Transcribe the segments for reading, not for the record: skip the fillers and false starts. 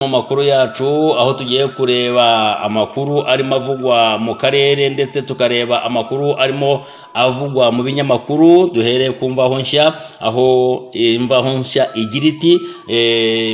Mu makuru yacu aho tugiye kureba amakuru arimo avugwa mu karere ndetse tukareba amakuru arimo avugwa mu binyamakuru. Duhereye ku Mvaho Nshya, aho Imvaho Nshya igira iti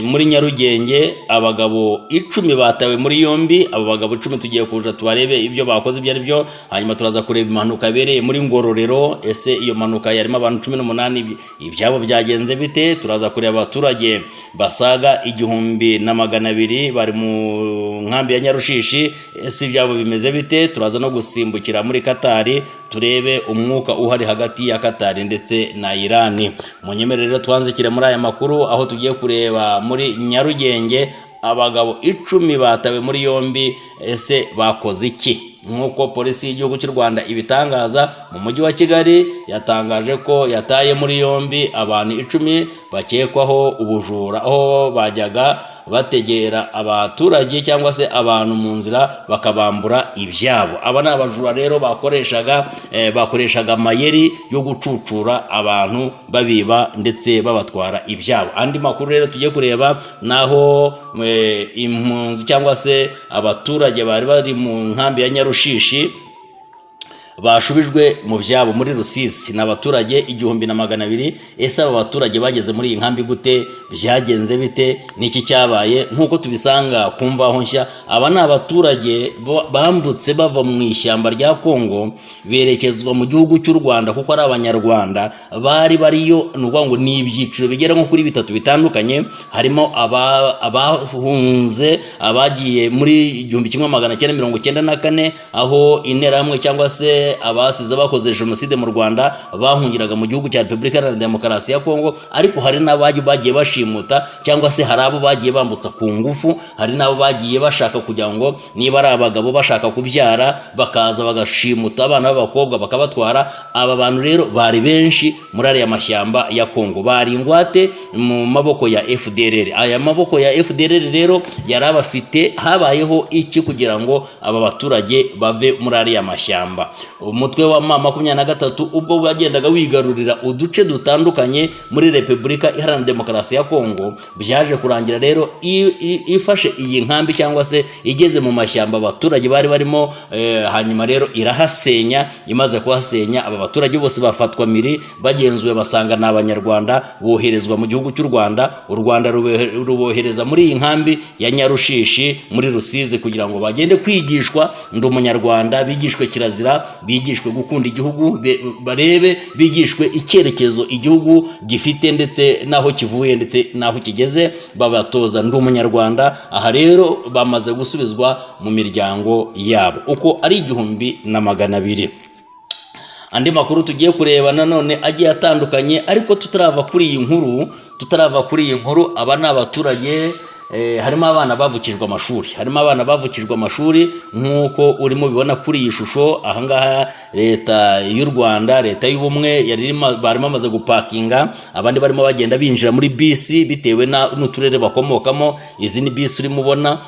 muri Nyarugenge abagabo 10 batawe muri yombi. Abo bagabo 10 tugiye kuja tubarebe ibyo bakoze ibyo ari byo, hanyuma turaza kureba impanuka yabereye muri Ngororero. Ese iyo manuka yarimo abantu 18 ibyabo byagenze bite? Turaza kureba abaturage basaga 1200 bari mu nkambi ya Nyarushishi, ese ibyabo bimeze bite? Turaza no gusimbukira muri Katari turebe umwuka uhari hagati ya Katari ndetse na Irani. Munyemerere twanzikire muri aya makuru aho tugiye kureba muri Nyarugenge abagabo 10 batawe muri yombi. Ese bakoze iki? Nkuko polisi y'igihugu cy'u Rwanda ibitangaza, mu mujyi wa Kigali yatangaje ko yataye muri yombi abantu 10 bakekwaho ubujura, aho bajyaga bategera abaturage cyangwa se abantu mu nzira bakabambura ibyabo. Aba ni abajura rero bakoreshaga amayeri yo gucucura abantu, babiba ndetse babatwara ibyabo. Andi makuru rero tugiye kureba naho impunzi cyangwa se abaturage bari mu nkambi ya Nyarushishi bashubijwe mu byabo muri Rusizi n'abaturage 1200. Ese aba baturage bageze muri iyi nkambi gute? Byagenze bite? Niki cyabaye? Nkuko tubisanga ku Mvaho Nshya, aba ni abaturage bambutse bava mu ishyamba rya Kongo berekezwa mu gihugu cy'u Rwanda, kuko ari abanyarwanda bariyo. Nuvuga ngo ni ibyiciro bigera nko kuri 3 bitandukanye. Harimo abahunze abagiye muri 1994 aho interahamwe cyangwa se abasize bakoze jenoside mu Rwanda bahungiraga mu gihugu cya Repubulika Iharanira Demokarasi ya Kongo. Ariko hari n'abagiye bashimuta cyangwa se hari abo bagiye bambutsa ku ngufu, hari n'abo bagiye bashaka kugira ngo niba ari abagabo bashaka kubyara bakaza bagashimuta abana b'abakobwa bakabatwara. Aba bantu rero bari benshi muri ariya mashyamba ya Kongo, bari ingwate mu maboko ya FDLR. Aya maboko ya FDLR rero yarabafite. Habayeho iki kugira ngo aba baturage bave muri ariya mashyamba? Umutwe wa M23 ubwo wagendaga wigarurira uduce dutandukanye muri Repubulika Iharanira Demokarasi ya Kongo, byaje kurangira rero ifashe iyi nkambi cyangwa se igeze mu mashyamba abaturage bari barimo. Hanyuma rero irahasenya. Imaze kuhasenya, aba baturage bose bafatwa miri, bagenzuwe basanga na abanyarwanda, boherezwa mu gihugu cy'u Rwanda. U Rwanda rubohereza muri iyi nkambi ya Nyarushishi muri Rusizi kugira ngo bagende kwigishwa ndi umunyarwanda, bigishwe kirazira, bigishwe gukunda igihugu, barebe bigishwe icyerekezo igihugu gifite ndetse naho kivuye ndetse naho kigeze, babatoza ndi umunyarwanda. Aha rero bamaze gusubizwa mu miryango yabo uko ari 1200. Andi makuru tugiye kureba nanone agiye atandukanye, ariko tutarava kuri iyi nkuru, aba ni abaturage. Harimo abana bavukijwe amashuri, nkuko urimo bibona kuri iyi shusho. Ahangaha leta y'u Rwanda, leta y'ubumwe barimo bamaze gupakinga, abandi barimo bagenda binjira muri bisi bitewe n'uturere bakomokamo. Izi ni bisi urimo ubona.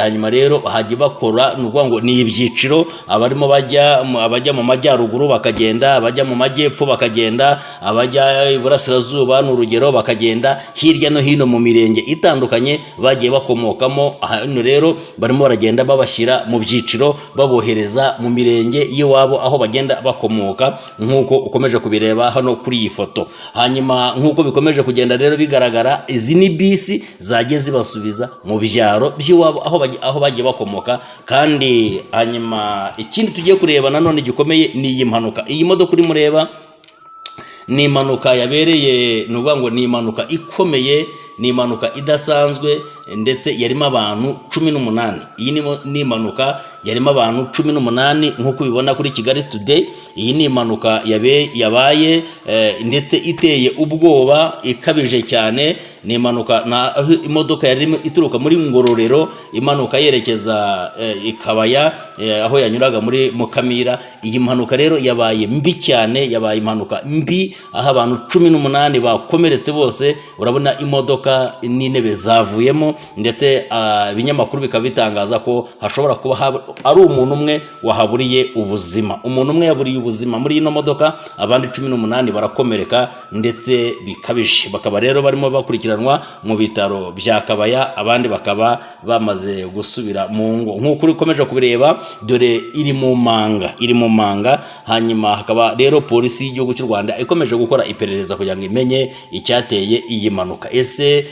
Hanyuma rero hagiye bakora, nuvuga ngo ni ibyiciro. Abarimo abajya mu majyaruguru bakagenda, abajya mu majyepfo bakagenda, abajya iburasirazuba n'urugero bakagenda, hirya no hino mu mirenge itandukanye bagiye bakomokamo. Hano rero barimo baragenda babashyira mu byiciro, babohereza mu mirenge y'iwabo aho bagenda bakomoka, nkuko ukomeje kubireba hano kuri iyi foto. Hanyuma nkuko bikomeje kugenda rero bigaragara, izi ni bisi zagiye zibasubiza mu byaro by'iwabo aho bagiye bakomoka. Kandi hanyuma ikindi tugiye kureba nanone gikomeye ni iyi mpanuka. Iyi modoka uri mureba ni impanuka yabereye, nuvuga ngo ni impanuka ikomeye, ni impanuka idasanzwe, ndetse yarimo abantu 18. Iyi ni impanuka yarimo abantu 18 nkuko ubibona kuri Kigali Today. Iyi ni impanuka yabaye ndetse iteye ubwoba, ikabije cyane. Ni impanuka imodoka yarimo ituruka muri Ngororero imanuka yerekeza Ikabaya, aho yanyuraga muri Mukamira. Iyi mpanuka rero yabaye mbi cyane, yabaye impanuka mbi aho abantu 18 bakomeretse bose. Urabona imodoka imodoka n'intebe zavuyemo, ndetse ibinyamakuru bikaba bitangaza ko hashobora kuba ari umuntu umwe wahaburiye ubuzima. Umuntu umwe yaburiye ubuzima muri ino modoka, abandi 18 barakomereka ndetse bikabije. Bakaba rero barimo bakurikiranwa mu bitaro bya Kabaya, abandi bakaba bamaze gusubira mu ngo. Nk'uko ukomeje kubireba, dore iri mu manga. Hanyuma hakaba rero polisi y'igihugu cy'u Rwanda ikomeje gukora iperereza kugira ngo imenye icyateye iyi mpanuka. Ese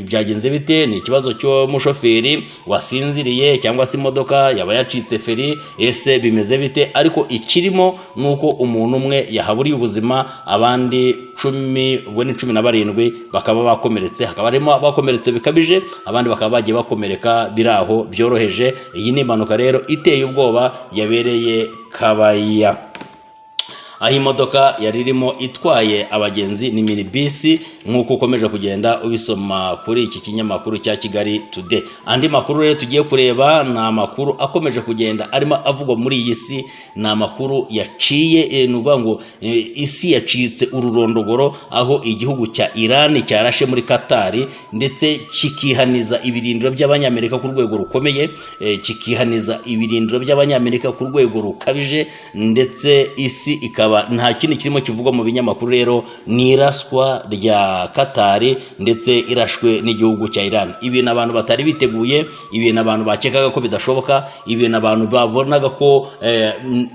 byagenze bite? Ni ikibazo cy'umushoferi wasinziriye cyangwa se imodoka yaba yacitse feri? Ese bimeze bite? Ariko ikirimo nuko umuntu umwe yahaburiye ubuzima, abandi 17 bakaba bakomeretse. Hakaba harimo abakomeretse bikabije, abandi bakaba bagiye bakomereka biraho byoroheje. Iyi ni impanuka rero iteye ubwoba yabereye Kabaya, aho imodoka yari irimo itwaye abagenzi ni minibisi, nk'uko ukomeje kugenda ubisoma kuri iki kinyamakuru cya Kigali Today. Andi makuru rero tugiye kureba ni amakuru akomeje kugenda arimo avugwa muri iyi si. Ni amakuru yaciye nuvuga ngo isi yacitse ururondogoro, aho igihugu cya Iran cyarashe muri Katari ndetse kikihaniza ibirindiro by'abanyamerika ku rwego rukomeye, kikihaniza ibirindiro by'abanyamerika ku rwego rukabije, ndetse isi ikaba nta kindi kirimo kivugwa mu binyamakuru. Rero ni iraswa rya Katari ndetse irashwe n'igihugu cya Iran. Ibintu abantu batari biteguye, ibintu abantu bakekaga ko bidashoboka, ibintu abantu babonaga ko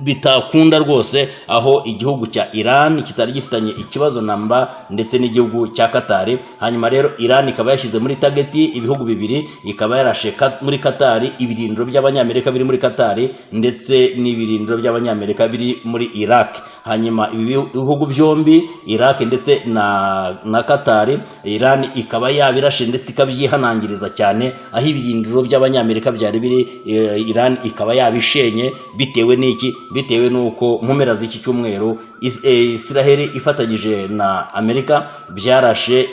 bitakunda rwose, aho igihugu cya Iran kitari gifitanye ikibazo namba ndetse n'igihugu cya Katari. Hanyuma rero Iran ikaba yashyize muri tageti ibihugu bibiri, ikaba yarashe muri Katari ibirindiro by'abanyamerika biri muri Katari ndetse n'ibirindiro by'abanyamerika biri muri Iraq. Hanyuma ibi bihugu byombi, Iraq ndetse na Katari, Iran ikaba yabirashe ndetse ikabyihanangiriza cyane, aho ibirindiro by'abanyamerika byari biri, Iran ikaba yabishenye. Bitewe n'iki? Bitewe n'uko mu mpera z'iki cyumweru Israel ifatanyije na Amerika byarashe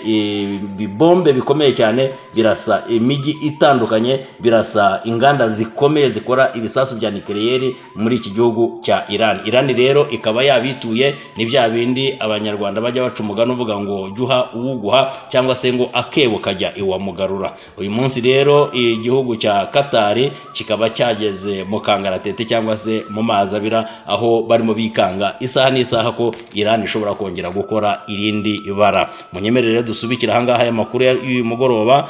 bibombe bikomeye cyane, birasa imijyi itandukanye, birasa inganda zikomeye zikora ibisasu bya nucleaire muri iki gihugu cya Iran. Iran rero ikaba yabituye, ni bya bindi abanyarwanda bajya baca umugani uvuga ngo juha uwuguha, cyangwa se ngo akebo kajya iwamugarura. Uyu munsi rero igihugu cya Katari kikaba cyageze mu kangaratete cyangwa se mu mazi abira, aho barimo bikanga isaha n'isaha ko Iran ishobora kongera gukora irindi bara. Munyemerere dusubikira ahangaha aya makuru y'uyu mugoroba,